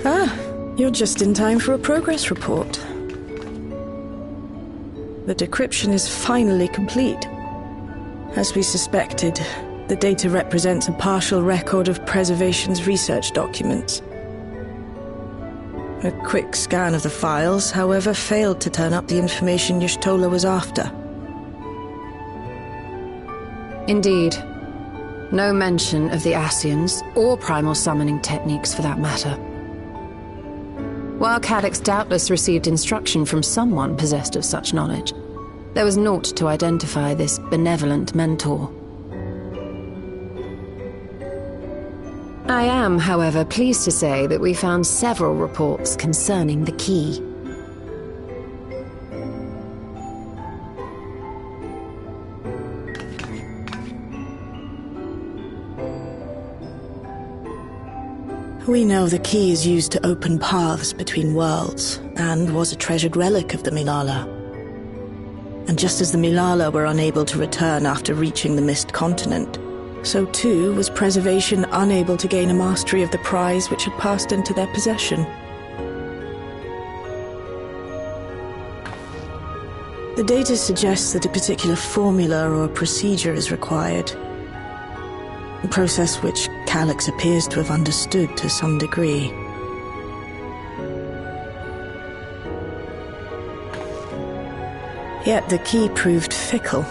Ah, you're just in time for a progress report. The decryption is finally complete. As we suspected, the data represents a partial record of Preservation's research documents. A quick scan of the files, however, failed to turn up the information Y'shtola was after. Indeed. No mention of the Ascians, or primal summoning techniques for that matter. While Calyx doubtless received instruction from someone possessed of such knowledge, there was naught to identify this benevolent mentor. I am, however, pleased to say that we found several reports concerning the key. We know the key is used to open paths between worlds, and was a treasured relic of the Milala. And just as the Milala were unable to return after reaching the Mist Continent, so too was Preservation unable to gain a mastery of the prize which had passed into their possession. The data suggests that a particular formula or procedure is required. A process which Calyx appears to have understood to some degree. Yet the key proved fickle.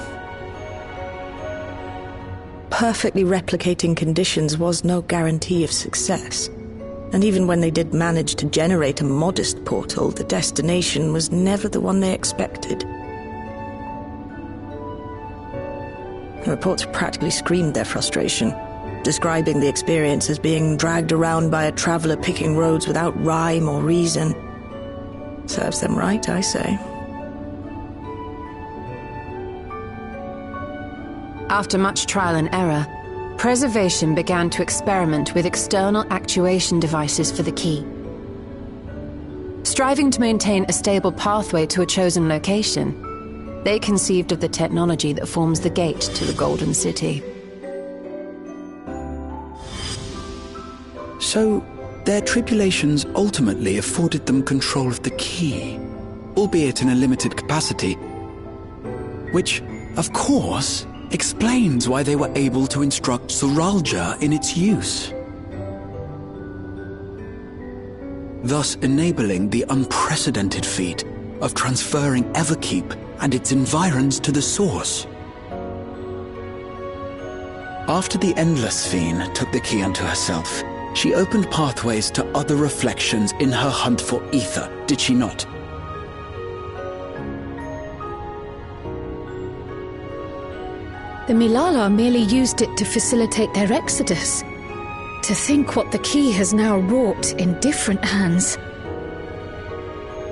Perfectly replicating conditions was no guarantee of success. And even when they did manage to generate a modest portal, the destination was never the one they expected. The reports practically screamed their frustration, describing the experience as being dragged around by a traveler picking roads without rhyme or reason. Serves them right, I say. After much trial and error, Preservation began to experiment with external actuation devices for the key. Striving to maintain a stable pathway to a chosen location, they conceived of the technology that forms the gate to the Golden City. So, their tribulations ultimately afforded them control of the key, albeit in a limited capacity, which, of course, explains why they were able to instruct Zoralja in its use, thus enabling the unprecedented feat of transferring Everkeep and its environs to the source. After the Endless Fiend took the key unto herself, she opened pathways to other reflections in her hunt for ether, did she not? The Milala merely used it to facilitate their exodus. To think what the key has now wrought in different hands.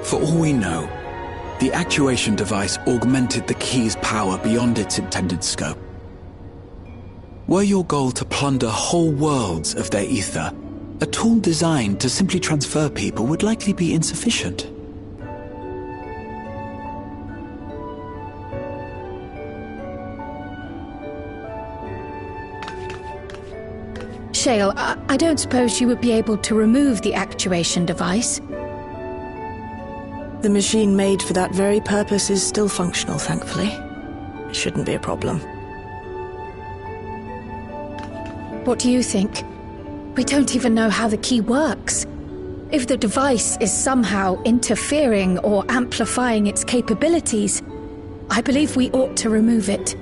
For all we know, the actuation device augmented the key's power beyond its intended scope. Were your goal to plunder whole worlds of their ether, a tool designed to simply transfer people would likely be insufficient. Shale, I don't suppose you would be able to remove the actuation device? The machine made for that very purpose is still functional, thankfully. It shouldn't be a problem. What do you think? We don't even know how the key works. If the device is somehow interfering or amplifying its capabilities, I believe we ought to remove it.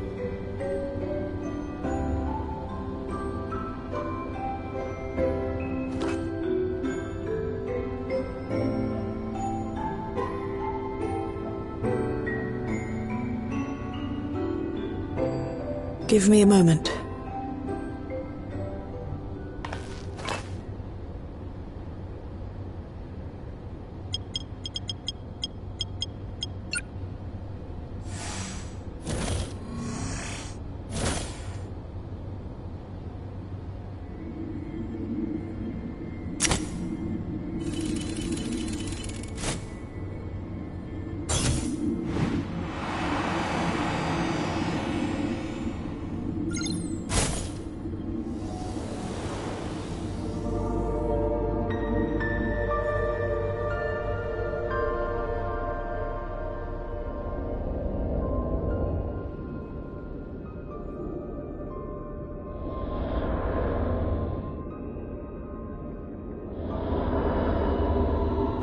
Give me a moment.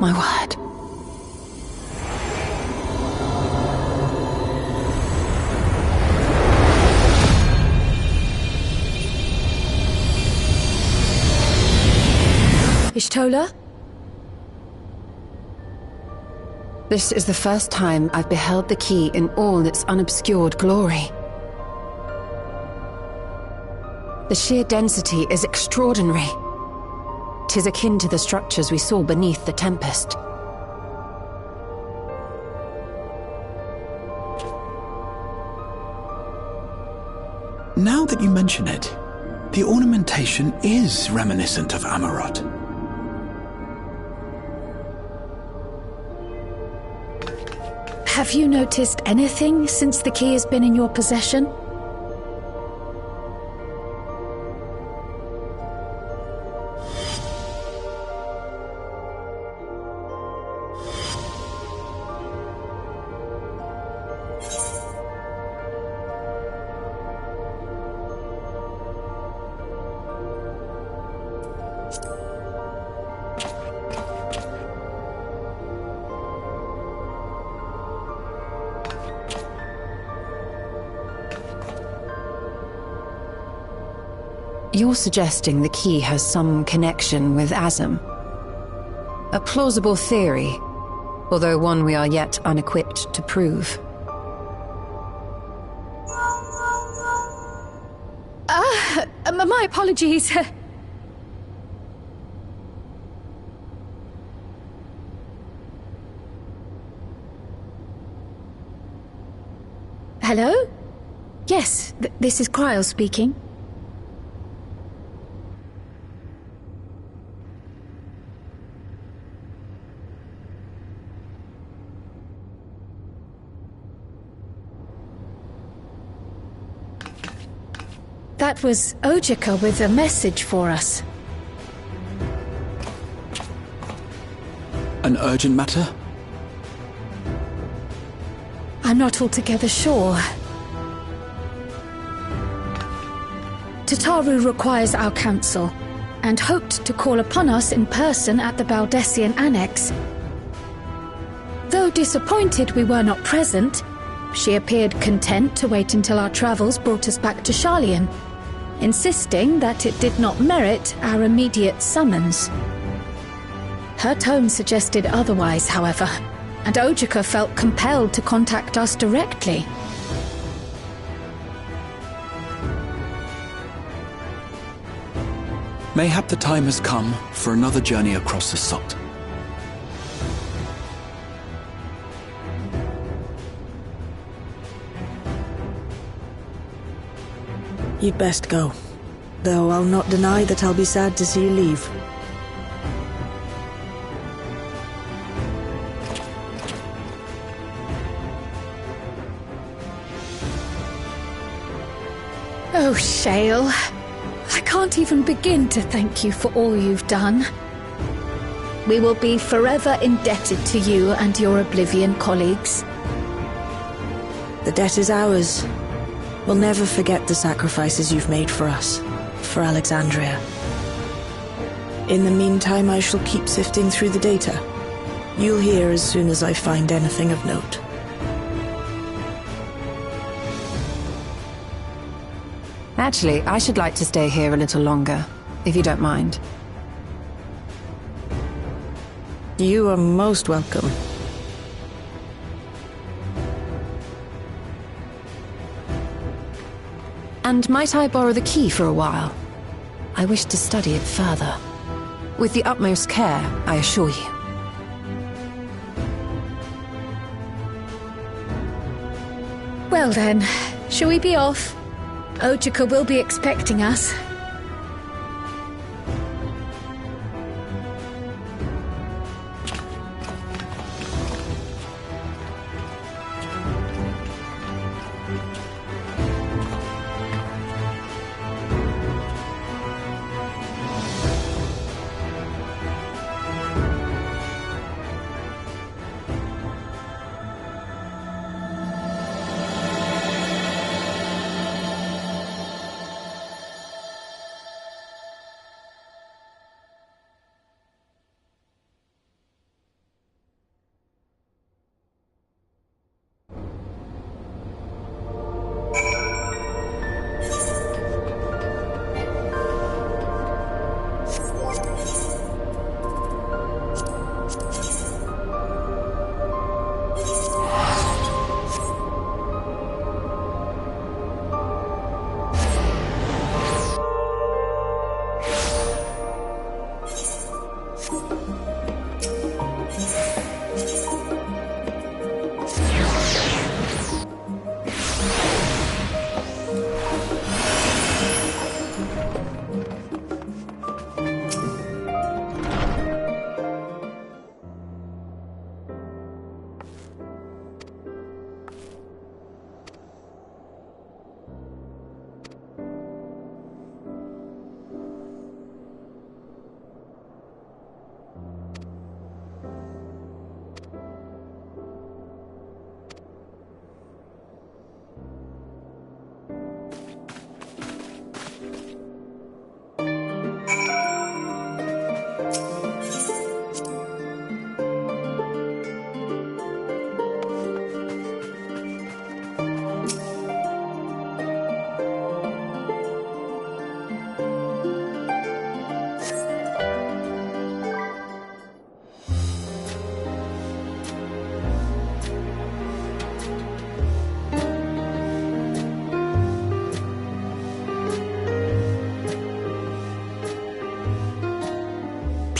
my word. Ishtola? This is the first time I've beheld the key in all its unobscured glory. The sheer density is extraordinary. 'Tis akin to the structures we saw beneath the Tempest. Now that you mention it, the ornamentation is reminiscent of Amarot. Have you noticed anything since the key has been in your possession? You're suggesting the key has some connection with Azem. A plausible theory, although one we are yet unequipped to prove. My apologies. Hello? Yes, this is Cryle speaking. That was Ojika with a message for us. An urgent matter? I'm not altogether sure. Tataru requires our counsel, and hoped to call upon us in person at the Baldessian Annex. Though disappointed we were not present, she appeared content to wait until our travels brought us back to Sharlayan, insisting that it did not merit our immediate summons. Her tone suggested otherwise, however, and Ojika felt compelled to contact us directly. Mayhap the time has come for another journey across the Sot. You'd best go. Though I'll not deny that I'll be sad to see you leave. Oh, Shale. I can't even begin to thank you for all you've done. We will be forever indebted to you and your Oblivion colleagues. The debt is ours. We'll never forget the sacrifices you've made for us, for Alexandria. In the meantime, I shall keep sifting through the data. You'll hear as soon as I find anything of note. Actually, I should like to stay here a little longer, if you don't mind. You are most welcome. And might I borrow the key for a while? I wish to study it further. With the utmost care, I assure you. Well then, shall we be off? Ojika will be expecting us.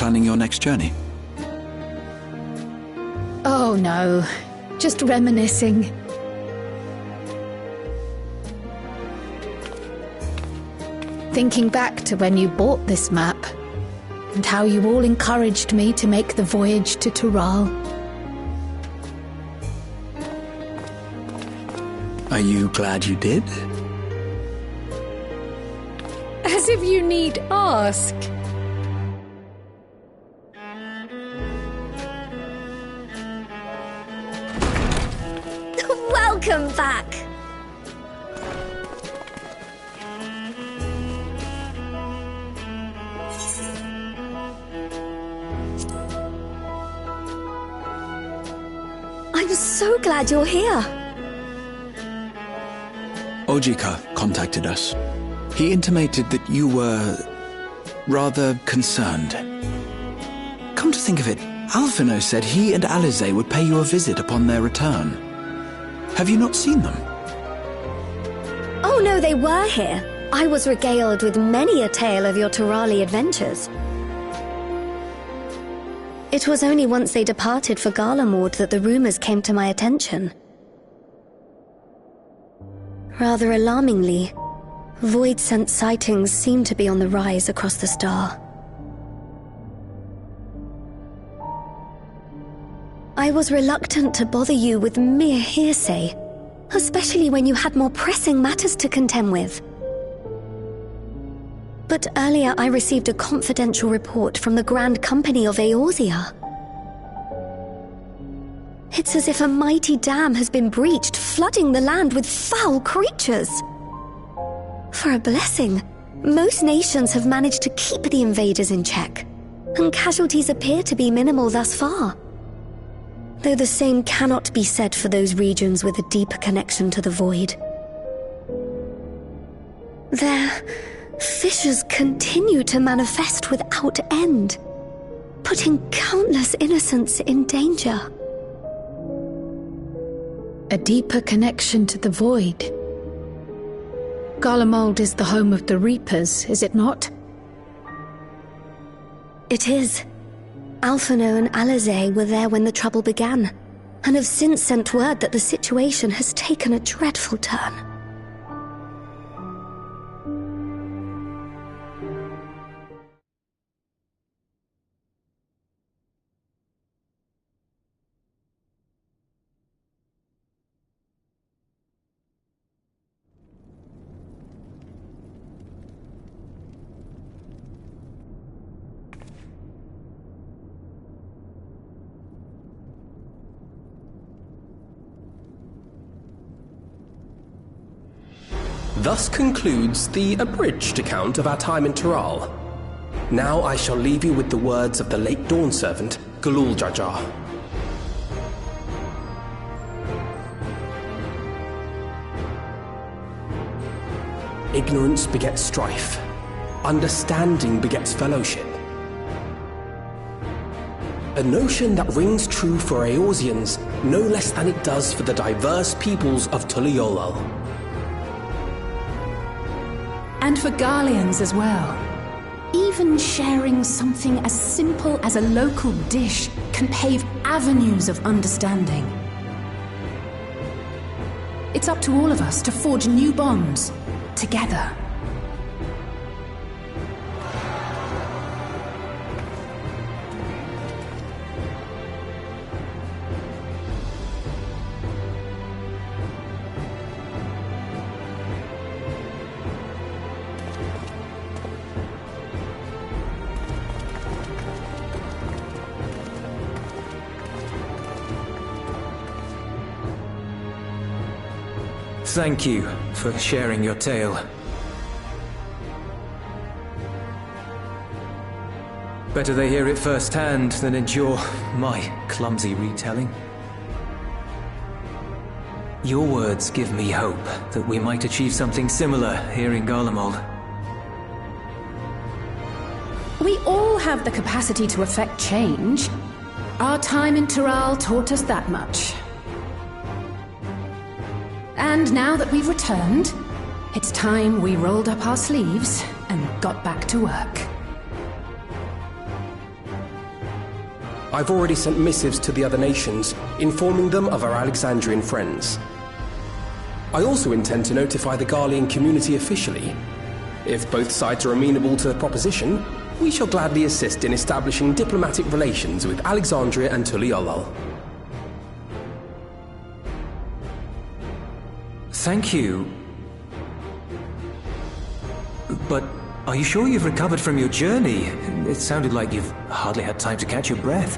planning your next journey? Oh no, just reminiscing. Thinking back to when you bought this map, and how you all encouraged me to make the voyage to Tural. Are you glad you did? As if you need ask. Welcome back! I'm so glad you're here. Ojika contacted us. He intimated that you were rather concerned. Come to think of it, Alphino said he and Alize would pay you a visit upon their return. Have you not seen them? Oh no, they were here. I was regaled with many a tale of your Turali adventures. It was only once they departed for Garlemord that the rumors came to my attention. Rather alarmingly, void-sent sightings seem to be on the rise across the star. I was reluctant to bother you with mere hearsay, especially when you had more pressing matters to contend with. But earlier I received a confidential report from the Grand Company of Eorzea. It's as if a mighty dam has been breached, flooding the land with foul creatures. For a blessing, most nations have managed to keep the invaders in check, and casualties appear to be minimal thus far. Though the same cannot be said for those regions with a deeper connection to the void. Their fissures continue to manifest without end, putting countless innocents in danger. A deeper connection to the void. Garlemald is the home of the Reapers, is it not? It is. Alphino and Alize were there when the trouble began, and have since sent word that the situation has taken a dreadful turn. Thus concludes the abridged account of our time in Tural. Now I shall leave you with the words of the late Dawn Servant, Galul Jar. Ignorance begets strife. Understanding begets fellowship. A notion that rings true for Eorzeans no less than it does for the diverse peoples of Tuliolal. And for Garleans as well. Even sharing something as simple as a local dish can pave avenues of understanding. It's up to all of us to forge new bonds, together. Thank you for sharing your tale. Better they hear it firsthand than endure my clumsy retelling. Your words give me hope that we might achieve something similar here in Garlemald. We all have the capacity to affect change. Our time in Tural taught us that much. And now that we've returned, it's time we rolled up our sleeves and got back to work. I've already sent missives to the other nations, informing them of our Alexandrian friends. I also intend to notify the Garlean community officially. If both sides are amenable to the proposition, we shall gladly assist in establishing diplomatic relations with Alexandria and Tuliolol. Thank you. But are you sure you've recovered from your journey? It sounded like you've hardly had time to catch your breath.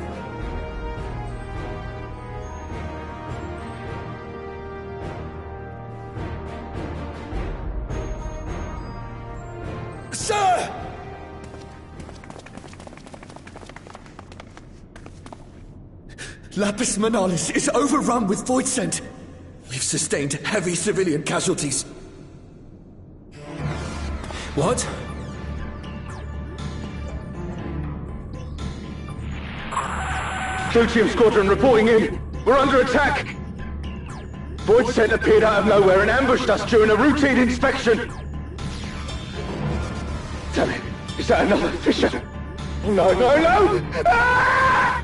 Sir! Lapis Manalis is overrun with void scent. We've sustained heavy civilian casualties. What? Plutium Squadron reporting in. We're under attack. Void scent appeared out of nowhere and ambushed us during a routine inspection. Damn it. Is that another Fisher? Oh, no, no, no! Ah!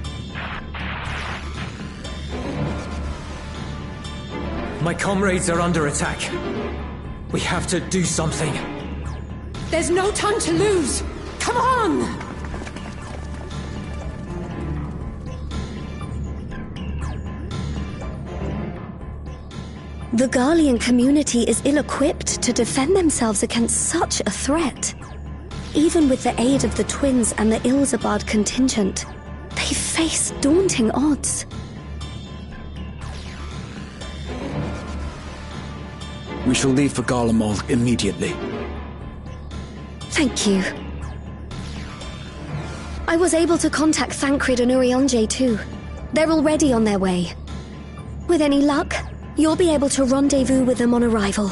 My comrades are under attack. We have to do something. There's no time to lose! Come on! The Garlean community is ill-equipped to defend themselves against such a threat. Even with the aid of the twins and the Ilzabard contingent, they face daunting odds. We shall leave for Garlemald immediately. Thank you. I was able to contact Thancred and Urianger too. They're already on their way. With any luck, you'll be able to rendezvous with them on arrival.